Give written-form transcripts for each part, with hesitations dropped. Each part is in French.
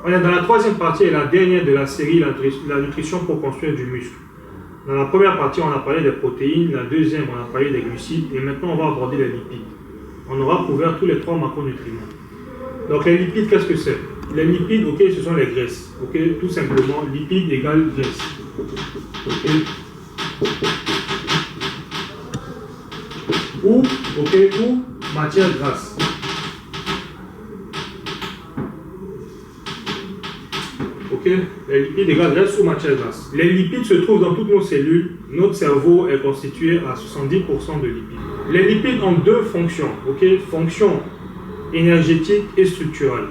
On est dans la troisième partie et la dernière de la série, la nutrition pour construire du muscle. Dans la première partie, on a parlé des protéines, la deuxième, on a parlé des glucides, et maintenant on va aborder les lipides. On aura couvert tous les trois macronutriments. Donc les lipides, qu'est-ce que c'est? Les lipides, ok, ce sont les graisses. Ok, tout simplement, lipides égale graisse. Ok. Ou matière grasse. Ok, les lipides égale graisse ou matière grasse. Les lipides se trouvent dans toutes nos cellules. Notre cerveau est constitué à 70% de lipides. Les lipides ont deux fonctions. Ok, fonction énergétique et structurelle.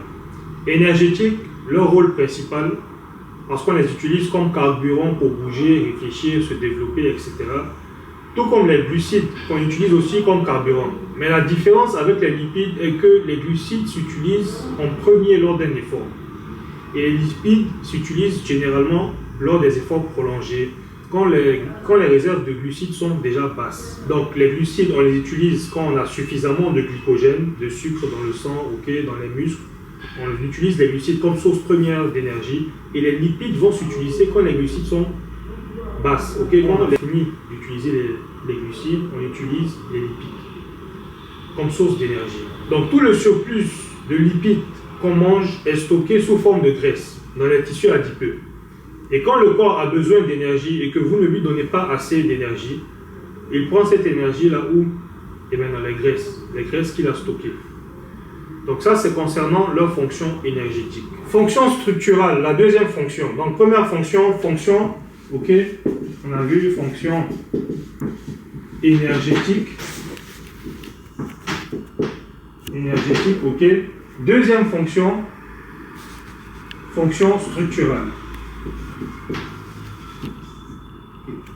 Énergétique, leur rôle principal, parce qu'on les utilise comme carburant pour bouger, réfléchir, se développer, etc. Tout comme les glucides qu'on utilise aussi comme carburant. Mais la différence avec les lipides est que les glucides s'utilisent en premier lors d'un effort. Et les lipides s'utilisent généralement lors des efforts prolongés, quand les réserves de glucides sont déjà basses. Donc les glucides, on les utilise quand on a suffisamment de glycogène, de sucre dans le sang, okay, dans les muscles. On utilise les glucides comme source première d'énergie. Et les lipides vont s'utiliser quand les glucides sont basses. Okay? Quand on a fini d'utiliser les glucides, on utilise les lipides comme source d'énergie. Donc tout le surplus de lipides qu'on mange est stocké sous forme de graisse dans les tissus adipeux. Et quand le corps a besoin d'énergie et que vous ne lui donnez pas assez d'énergie, il prend cette énergie-là où? Eh bien dans les graisses qu'il a stockées. Donc ça, c'est concernant leur fonction énergétique. Fonction structurale, la deuxième fonction. Donc première fonction, ok, on a vu fonction énergétique, ok. Deuxième fonction, fonction structurelle.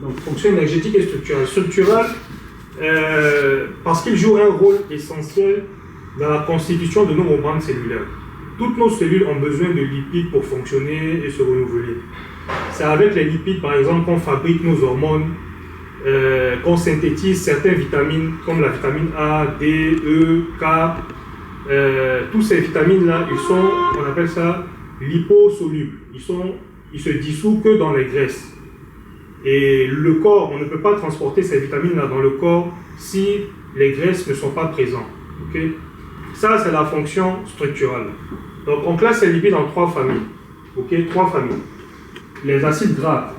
Donc fonction énergétique et structurelle. Structurelle, parce qu'il joue un rôle essentiel dans la constitution de nos membranes cellulaires. Toutes nos cellules ont besoin de lipides pour fonctionner et se renouveler. C'est avec les lipides, par exemple, qu'on fabrique nos hormones, qu'on synthétise certaines vitamines, comme la vitamine A, D, E, K. Toutes ces vitamines-là, on appelle ça liposolubles. Ils se dissouent que dans les graisses. Et le corps, on ne peut pas transporter ces vitamines-là dans le corps si les graisses ne sont pas présentes. Okay? Ça, c'est la fonction structurelle. Donc, on classe ces lipides en trois familles. Okay? Trois familles. Les acides gras.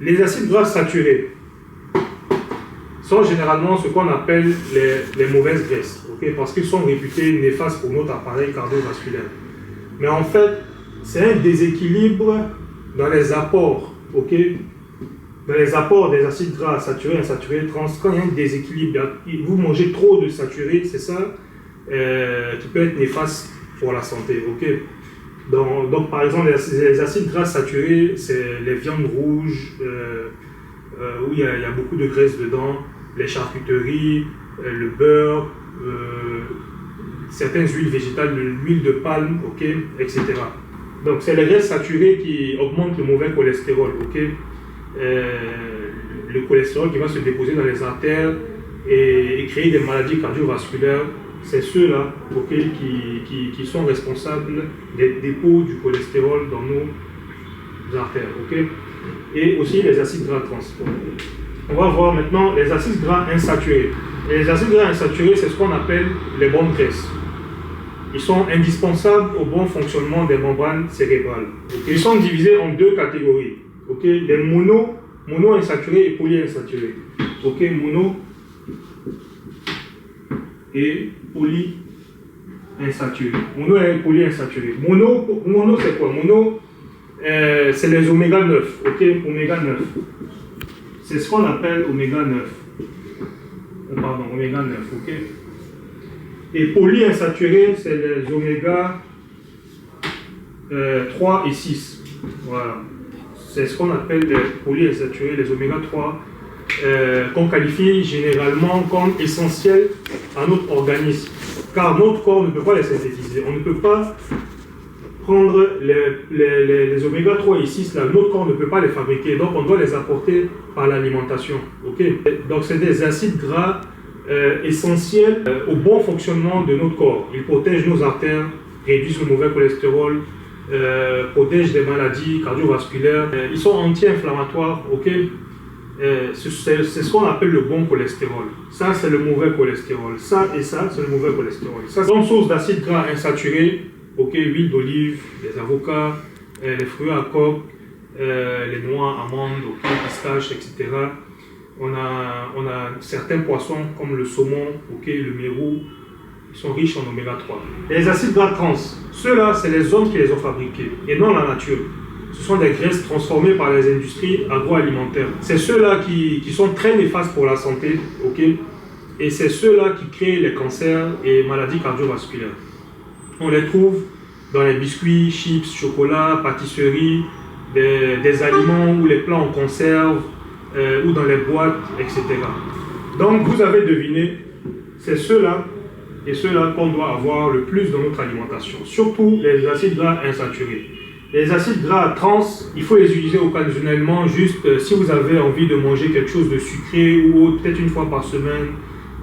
Les acides gras saturés sont généralement ce qu'on appelle les mauvaises graisses, okay? Parce qu'ils sont réputés néfastes pour notre appareil cardiovasculaire. Mais en fait, c'est un déséquilibre dans les apports, okay? Dans les apports des acides gras saturés, insaturés, trans. Quand il y a un déséquilibre, vous mangez trop de saturés, c'est ça qui peut être néfaste pour la santé. Okay? Donc, par exemple, les acides gras saturés, c'est les viandes rouges, où il y a beaucoup de graisse dedans, les charcuteries, le beurre, certaines huiles végétales, l'huile de palme, okay, etc. Donc, c'est les graisses saturées qui augmentent le mauvais cholestérol. Okay? Le cholestérol qui va se déposer dans les artères et créer des maladies cardiovasculaires. C'est ceux-là, okay, qui sont responsables des dépôts du cholestérol dans nos artères. Okay? Et aussi les acides gras trans. On va voir maintenant les acides gras insaturés. Et les acides gras insaturés, c'est ce qu'on appelle les bonnes graisses. Ils sont indispensables au bon fonctionnement des membranes cérébrales. Okay? Ils sont divisés en deux catégories. Okay? Les mono-insaturés et polyinsaturés. Okay? Mono et polyinsaturés. Mono et polyinsaturés. Mono c'est quoi? Mono, c'est les oméga 9. Okay? Oméga 9. C'est ce qu'on appelle oméga 9. Pardon, oméga 9. Okay? Et polyinsaturés, c'est les oméga 3 et 6. Voilà. C'est ce qu'on appelle les polyinsaturés, les oméga 3, qu'on qualifie généralement comme essentiels à notre organisme. Car notre corps ne peut pas les synthétiser. On ne peut pas prendre les oméga 3 et 6, là, notre corps ne peut pas les fabriquer, donc on doit les apporter par l'alimentation. Okay? Donc c'est des acides gras essentiels au bon fonctionnement de notre corps. Ils protègent nos artères, réduisent le mauvais cholestérol, protègent des maladies cardiovasculaires. Ils sont anti-inflammatoires. Okay? C'est ce qu'on appelle le bon cholestérol. Ça, c'est le mauvais cholestérol. Ça et ça, c'est le mauvais cholestérol. Ça, c'est une source d'acides gras insaturés. Okay, l'huile d'olive, les avocats, les fruits à coque, les noix, amandes, okay, pistaches, etc. On a certains poissons comme le saumon, okay, le mérou, ils sont riches en oméga 3. Et les acides gras trans, ceux-là, c'est les hommes qui les ont fabriqués et non la nature. Ce sont des graisses transformées par les industries agroalimentaires. C'est ceux-là qui sont très néfastes pour la santé, okay, et c'est ceux-là qui créent les cancers et maladies cardiovasculaires. On les trouve dans les biscuits, chips, chocolat, pâtisseries, des aliments ou les plats en conserve, ou dans les boîtes, etc. Donc vous avez deviné, c'est ceux-là et ceux-là qu'on doit avoir le plus dans notre alimentation, surtout les acides gras insaturés. Les acides gras trans, il faut les utiliser occasionnellement, juste si vous avez envie de manger quelque chose de sucré ou autre, peut-être une fois par semaine.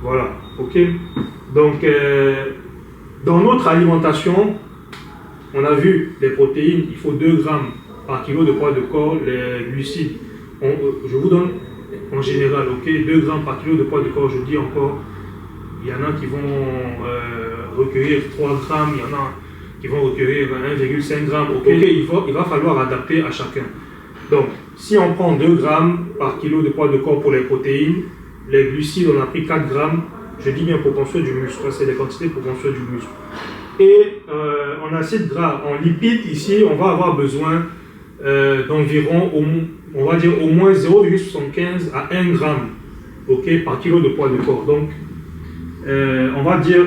Voilà, ok? Donc, dans notre alimentation, on a vu les protéines, il faut 2 grammes par kilo de poids de corps, les glucides. Je vous donne en général, ok, 2 grammes par kilo de poids de corps, je dis encore, il y en a qui vont recueillir 3 grammes, il y en a qui vont recueillir 1,5 grammes, ok, il va falloir adapter à chacun. Donc, si on prend 2 grammes par kilo de poids de corps pour les protéines, les glucides, on a pris 4 grammes, je dis bien pour construire du muscle, c'est des quantités pour construire du muscle. Et en acides gras, en lipides, ici, on va avoir besoin d'environ, on va dire au moins 0,75 à 1 gramme, okay, par kilo de poids de corps. Donc, on va dire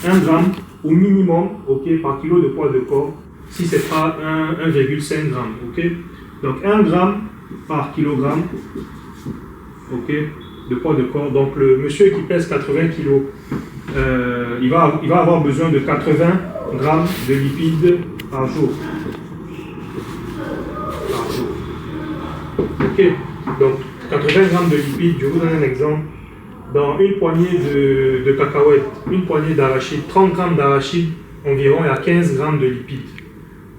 1 gramme au minimum, okay, par kilo de poids de corps, si ce n'est pas 1,5 gramme. Okay? Donc, 1 gramme par kilogramme, okay, de poids de corps. Donc, le monsieur qui pèse 80 kg, il va avoir besoin de 80 grammes de lipides par jour. Ok, donc 80 grammes de lipides, je vous donne un exemple. Dans une poignée de cacahuètes, une poignée d'arachides, 30 grammes d'arachides, environ il y a 15 grammes de lipides,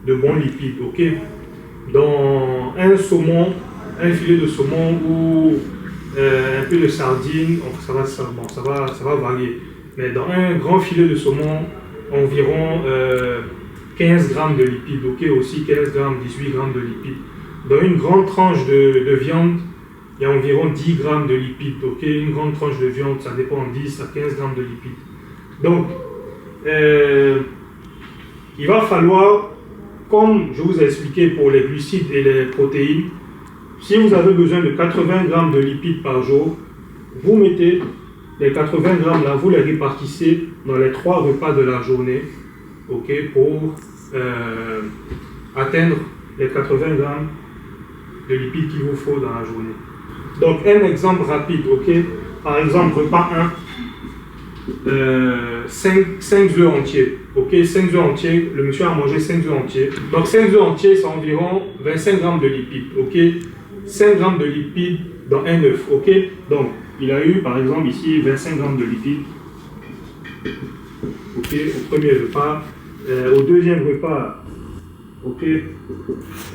de bons lipides. Ok, dans un saumon, un filet de saumon ou un peu de sardine, ça va varier. Mais dans un grand filet de saumon, environ 15 grammes de lipides, ok, aussi 15 grammes, 18 grammes de lipides. Dans une grande tranche de viande, il y a environ 10 grammes de lipides, ok, une grande tranche de viande, ça dépend de 10 à 15 grammes de lipides. Donc, il va falloir, comme je vous ai expliqué pour les glucides et les protéines, si vous avez besoin de 80 grammes de lipides par jour, vous mettez les 80 grammes là, vous les répartissez dans les 3 repas de la journée, ok, pour atteindre les 80 grammes de lipides qu'il vous faut dans la journée. Donc un exemple rapide, ok, par exemple repas 1, 5 œufs entiers, ok, 5 œufs entiers, le monsieur a mangé 5 œufs entiers, donc 5 œufs entiers c'est environ 25 grammes de lipides, ok, 5 grammes de lipides dans un œuf, ok, donc il a eu par exemple ici 25 grammes de lipides, ok, au premier repas, au deuxième repas, ok,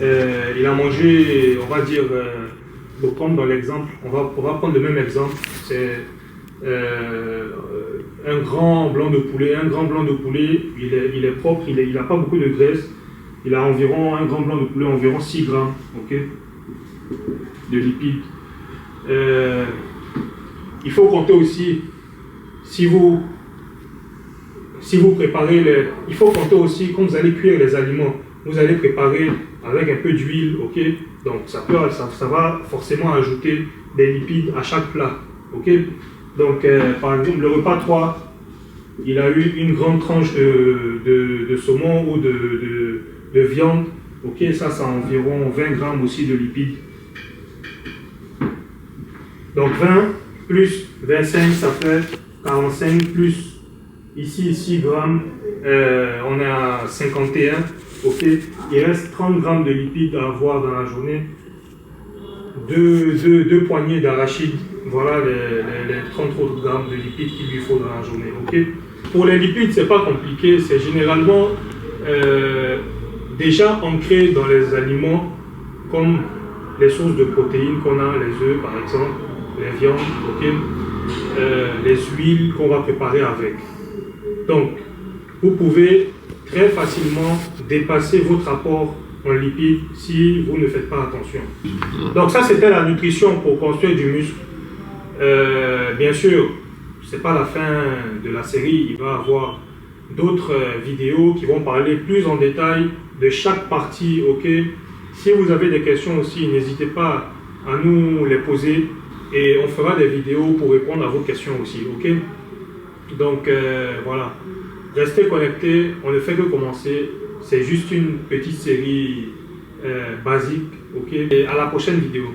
il a mangé, on va dire, comme dans l'exemple, on va prendre le même exemple, c'est un grand blanc de poulet, il est propre, il n'a pas beaucoup de graisse, il a environ, un grand blanc de poulet, environ 6 grammes, ok, de lipides. Il faut compter aussi, si vous préparez il faut compter aussi, quand vous allez cuire les aliments, vous allez préparer avec un peu d'huile, ok, donc ça va forcément ajouter des lipides à chaque plat, ok. Donc par exemple le repas 3, il a eu une grande tranche de saumon ou de viande, ok, ça a environ 20 grammes aussi de lipides. Donc 20 plus 25, ça fait 45 plus ici 6 grammes, on est à 51. ok, il reste 30 grammes de lipides à avoir dans la journée, deux poignées d'arachides, voilà les 30 autres grammes de lipides qu'il lui faut dans la journée, ok. Pour les lipides, c'est pas compliqué, c'est généralement déjà ancré dans les aliments, comme les sources de protéines qu'on a, les œufs par exemple, les viandes, ok, les huiles qu'on va préparer avec. Donc, vous pouvez très facilement dépasser votre apport en lipides si vous ne faites pas attention. Donc ça, c'était la nutrition pour construire du muscle. Bien sûr, c'est pas la fin de la série, il va y avoir d'autres vidéos qui vont parler plus en détail de chaque partie, ok. Si vous avez des questions aussi, n'hésitez pas à nous les poser et on fera des vidéos pour répondre à vos questions aussi, ok. Donc voilà, restez connectés, on ne fait que commencer, c'est juste une petite série basique, ok. Et à la prochaine vidéo.